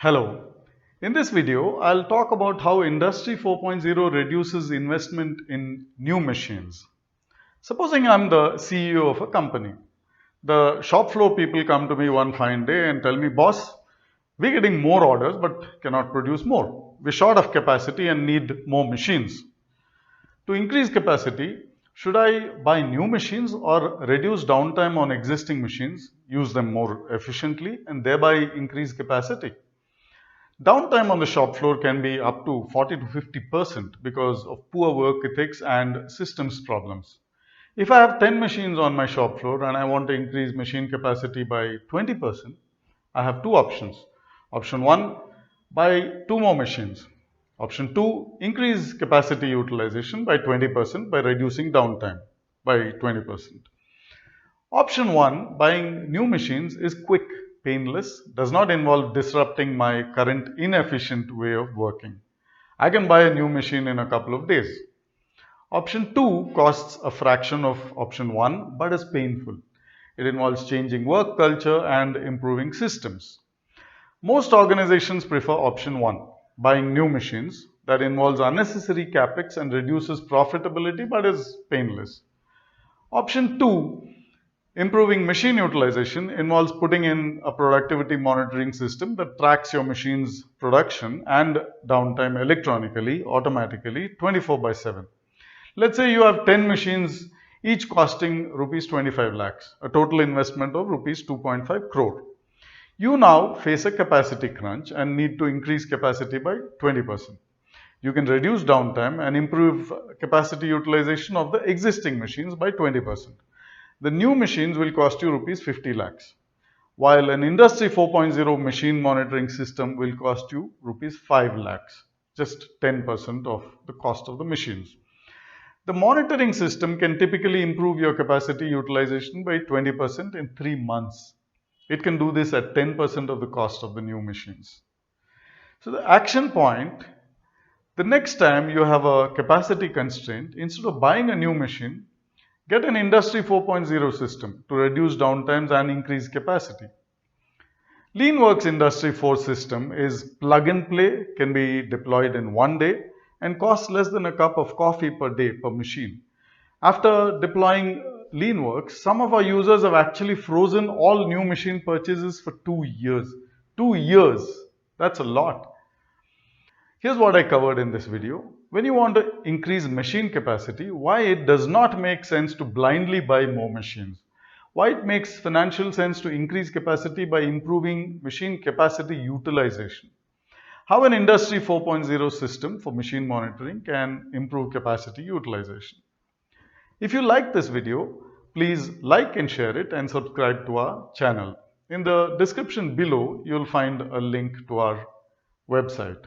Hello. In this video, I'll talk about how Industry 4.0 reduces investment in new machines. Supposing I'm the CEO of a company. The shop floor people come to me one fine day and tell me, boss, we're getting more orders but cannot produce more. We're short of capacity and need more machines. To increase capacity, should I buy new machines or reduce downtime on existing machines, use them more efficiently, and thereby increase capacity? Downtime on the shop floor can be up to 40 to 50% because of poor work ethics and systems problems. If I have 10 machines on my shop floor and I want to increase machine capacity by 20%, I have two options. Option 1, buy two more machines. Option 2, increase capacity utilization by 20% by reducing downtime by 20%. Option 1, buying new machines, is quick, painless, does not involve disrupting my current inefficient way of working. I can buy a new machine in a couple of days. Option 2 costs a fraction of option 1 but is painful. It involves changing work culture and improving systems. Most organizations prefer option 1, buying new machines, that involves unnecessary capex and reduces profitability but is painless. Option 2, improving machine utilization, involves putting in a productivity monitoring system that tracks your machine's production and downtime electronically, automatically, 24/7. Let's say you have 10 machines, each costing rupees 25 lakhs, a total investment of rupees 2.5 crore. You now face a capacity crunch and need to increase capacity by 20%. You can reduce downtime and improve capacity utilization of the existing machines by 20%. The new machines will cost you rupees 50 lakhs, while an Industry 4.0 machine monitoring system will cost you rupees 5 lakhs, just 10% of the cost of the machines. The monitoring system can typically improve your capacity utilization by 20% in 3 months. It can do this at 10% of the cost of the new machines. So the action point: the next time you have a capacity constraint, instead of buying a new machine, get an Industry 4.0 system to reduce downtimes and increase capacity. Leanworks Industry 4 system is plug and play, can be deployed in one day, and costs less than a cup of coffee per day per machine. After deploying Leanworks, some of our users have actually frozen all new machine purchases for 2 years. 2 years! That's a lot. Here's what I covered in this video. When you want to increase machine capacity, why it does not make sense to blindly buy more machines. Why it makes financial sense to increase capacity by improving machine capacity utilization. How an Industry 4.0 system for machine monitoring can improve capacity utilization. If you like this video, please like and share it and subscribe to our channel. In the description below, you'll find a link to our website.